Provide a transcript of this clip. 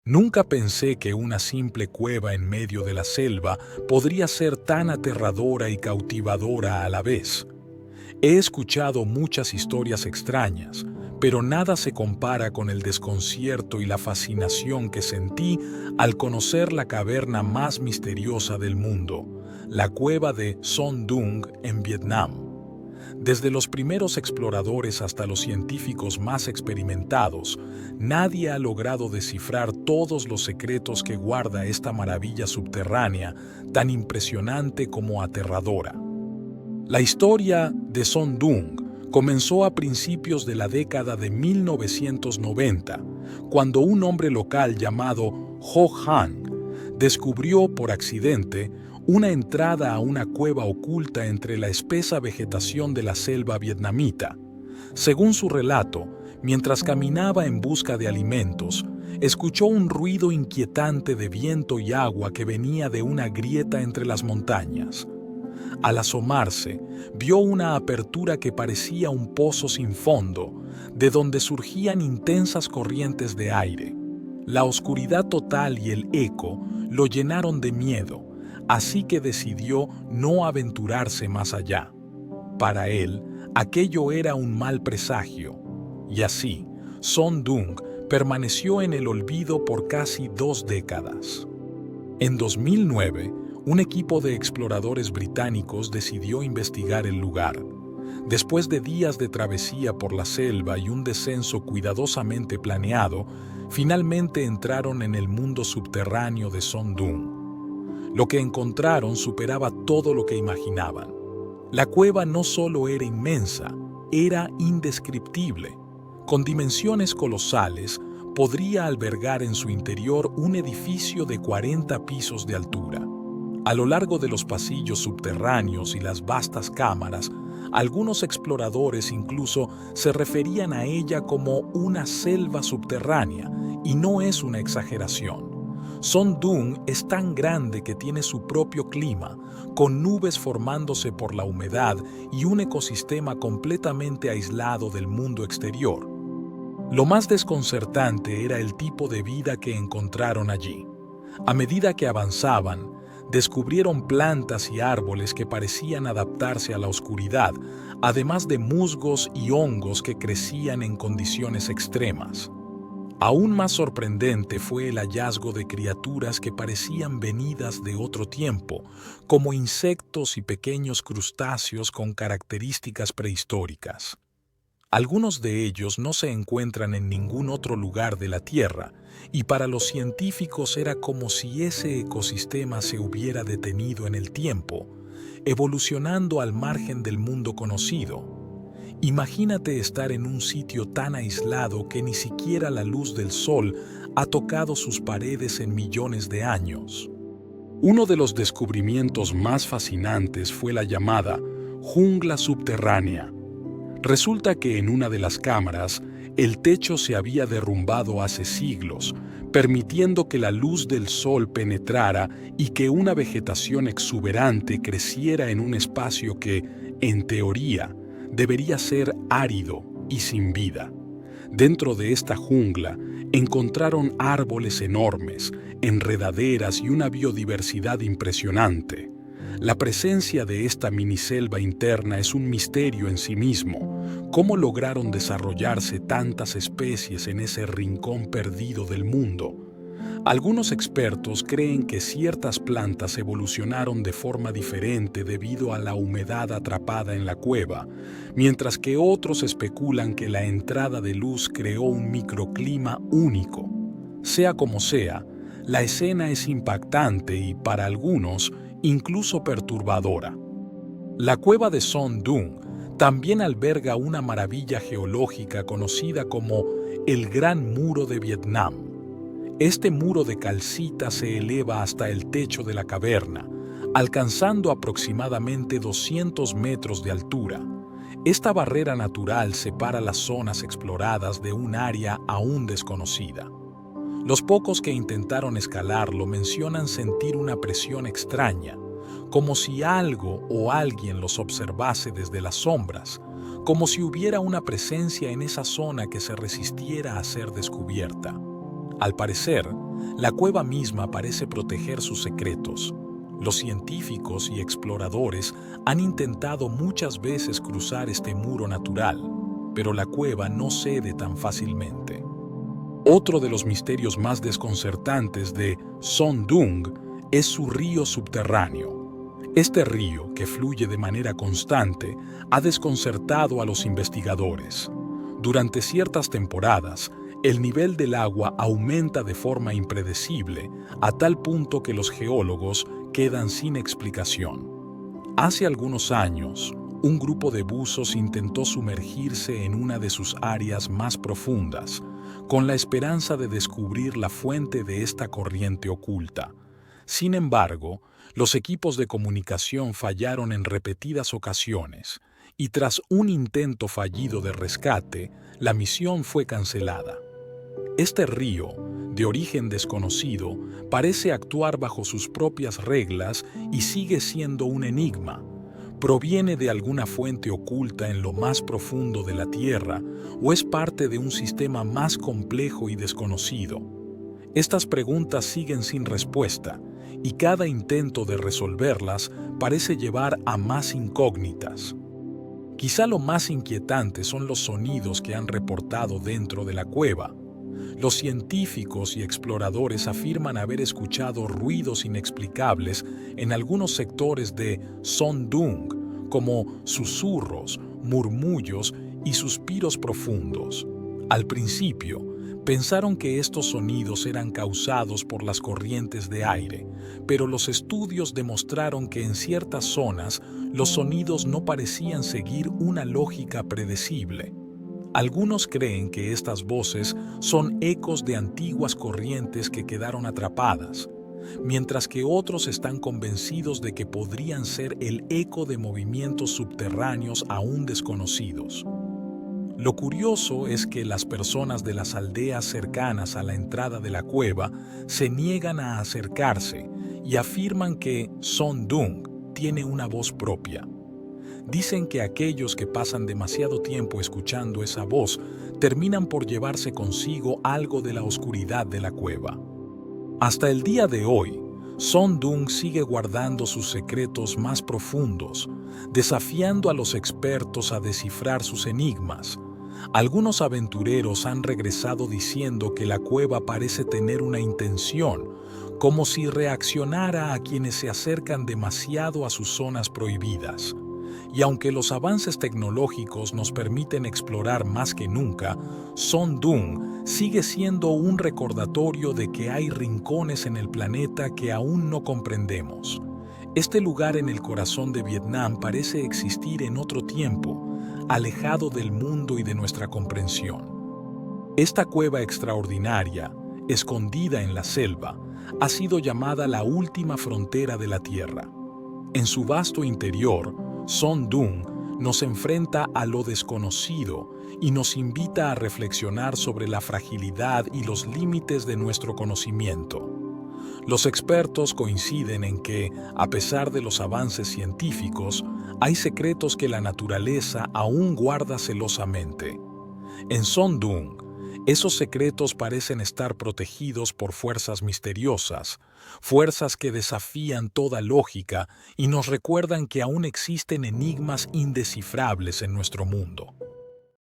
Nunca pensé que una simple cueva en medio de la selva podría ser tan aterradora y cautivadora a la vez. He escuchado muchas historias extrañas, pero nada se compara con el desconcierto y la fascinación que sentí al conocer la caverna más misteriosa del mundo, la cueva de Son Doong en Vietnam. Desde los primeros exploradores hasta los científicos más experimentados, nadie ha logrado descifrar todos los secretos que guarda esta maravilla subterránea, tan impresionante como aterradora. La historia de Son Doong comenzó a principios de la década de 1990, cuando un hombre local llamado Ho Han descubrió por accidente una entrada a una cueva oculta entre la espesa vegetación de la selva vietnamita. Según su relato, mientras caminaba en busca de alimentos, escuchó un ruido inquietante de viento y agua que venía de una grieta entre las montañas. Al asomarse, vio una apertura que parecía un pozo sin fondo, de donde surgían intensas corrientes de aire. La oscuridad total y el eco lo llenaron de miedo, así que decidió no aventurarse más allá. Para él, aquello era un mal presagio, y así, Son Doong permaneció en el olvido por casi 2 décadas. En 2009, un equipo de exploradores británicos decidió investigar el lugar. Después de días de travesía por la selva y un descenso cuidadosamente planeado, finalmente entraron en el mundo subterráneo de Son Doong. Lo que encontraron superaba todo lo que imaginaban. La cueva no solo era inmensa, era indescriptible. Con dimensiones colosales, podría albergar en su interior un edificio de 40 pisos de altura. A lo largo de los pasillos subterráneos y las vastas cámaras, algunos exploradores incluso se referían a ella como una selva subterránea, y no es una exageración. Son Doong es tan grande que tiene su propio clima, con nubes formándose por la humedad y un ecosistema completamente aislado del mundo exterior. Lo más desconcertante era el tipo de vida que encontraron allí. A medida que avanzaban, descubrieron plantas y árboles que parecían adaptarse a la oscuridad, además de musgos y hongos que crecían en condiciones extremas. Aún más sorprendente fue el hallazgo de criaturas que parecían venidas de otro tiempo, como insectos y pequeños crustáceos con características prehistóricas. Algunos de ellos no se encuentran en ningún otro lugar de la Tierra, y para los científicos era como si ese ecosistema se hubiera detenido en el tiempo, evolucionando al margen del mundo conocido. Imagínate estar en un sitio tan aislado que ni siquiera la luz del sol ha tocado sus paredes en millones de años. Uno de los descubrimientos más fascinantes fue la llamada jungla subterránea. Resulta que en una de las cámaras, el techo se había derrumbado hace siglos, permitiendo que la luz del sol penetrara y que una vegetación exuberante creciera en un espacio que, en teoría, debería ser árido y sin vida. Dentro de esta jungla encontraron árboles enormes, enredaderas y una biodiversidad impresionante. La presencia de esta miniselva interna es un misterio en sí mismo. ¿Cómo lograron desarrollarse tantas especies en ese rincón perdido del mundo? Algunos expertos creen que ciertas plantas evolucionaron de forma diferente debido a la humedad atrapada en la cueva, mientras que otros especulan que la entrada de luz creó un microclima único. Sea como sea, la escena es impactante y, para algunos, incluso perturbadora. La cueva de Son Doong también alberga una maravilla geológica conocida como el Gran Muro de Vietnam. Este muro de calcita se eleva hasta el techo de la caverna, alcanzando aproximadamente 200 metros de altura. Esta barrera natural separa las zonas exploradas de un área aún desconocida. Los pocos que intentaron escalarlo mencionan sentir una presión extraña, como si algo o alguien los observase desde las sombras, como si hubiera una presencia en esa zona que se resistiera a ser descubierta. Al parecer, La cueva misma parece proteger sus secretos. Los científicos y exploradores han intentado muchas veces cruzar este muro natural, pero la cueva no cede tan fácilmente. Otro de los misterios más desconcertantes de Son Doong es su río subterráneo. Este río, que fluye de manera constante, ha desconcertado a los investigadores. Durante ciertas temporadas, el nivel del agua aumenta de forma impredecible, a tal punto que los geólogos quedan sin explicación. Hace algunos años, un grupo de buzos intentó sumergirse en una de sus áreas más profundas, con la esperanza de descubrir la fuente de esta corriente oculta. Sin embargo, los equipos de comunicación fallaron en repetidas ocasiones, y tras un intento fallido de rescate, la misión fue cancelada. Este río, de origen desconocido, parece actuar bajo sus propias reglas y sigue siendo un enigma. ¿Proviene de alguna fuente oculta en lo más profundo de la Tierra o es parte de un sistema más complejo y desconocido? Estas preguntas siguen sin respuesta y cada intento de resolverlas parece llevar a más incógnitas. Quizá lo más inquietante son los sonidos que han reportado dentro de la cueva. Los científicos y exploradores afirman haber escuchado ruidos inexplicables en algunos sectores de Son Doong, como susurros, murmullos y suspiros profundos. Al principio, pensaron que estos sonidos eran causados por las corrientes de aire, pero los estudios demostraron que en ciertas zonas los sonidos no parecían seguir una lógica predecible. Algunos creen que estas voces son ecos de antiguas corrientes que quedaron atrapadas, mientras que otros están convencidos de que podrían ser el eco de movimientos subterráneos aún desconocidos. Lo curioso es que las personas de las aldeas cercanas a la entrada de la cueva se niegan a acercarse y afirman que Son Doong tiene una voz propia. Dicen que aquellos que pasan demasiado tiempo escuchando esa voz terminan por llevarse consigo algo de la oscuridad de la cueva. Hasta el día de hoy, Son Doong sigue guardando sus secretos más profundos, desafiando a los expertos a descifrar sus enigmas. Algunos aventureros han regresado diciendo que la cueva parece tener una intención, como si reaccionara a quienes se acercan demasiado a sus zonas prohibidas. Y aunque los avances tecnológicos nos permiten explorar más que nunca, Son Doong sigue siendo un recordatorio de que hay rincones en el planeta que aún no comprendemos. Este lugar en el corazón de Vietnam parece existir en otro tiempo, alejado del mundo y de nuestra comprensión. Esta cueva extraordinaria, escondida en la selva, ha sido llamada la última frontera de la Tierra. En su vasto interior, Son Doong nos enfrenta a lo desconocido y nos invita a reflexionar sobre la fragilidad y los límites de nuestro conocimiento. Los expertos coinciden en que, a pesar de los avances científicos, hay secretos que la naturaleza aún guarda celosamente. En Son Doong, esos secretos parecen estar protegidos por fuerzas misteriosas, fuerzas que desafían toda lógica y nos recuerdan que aún existen enigmas indescifrables en nuestro mundo.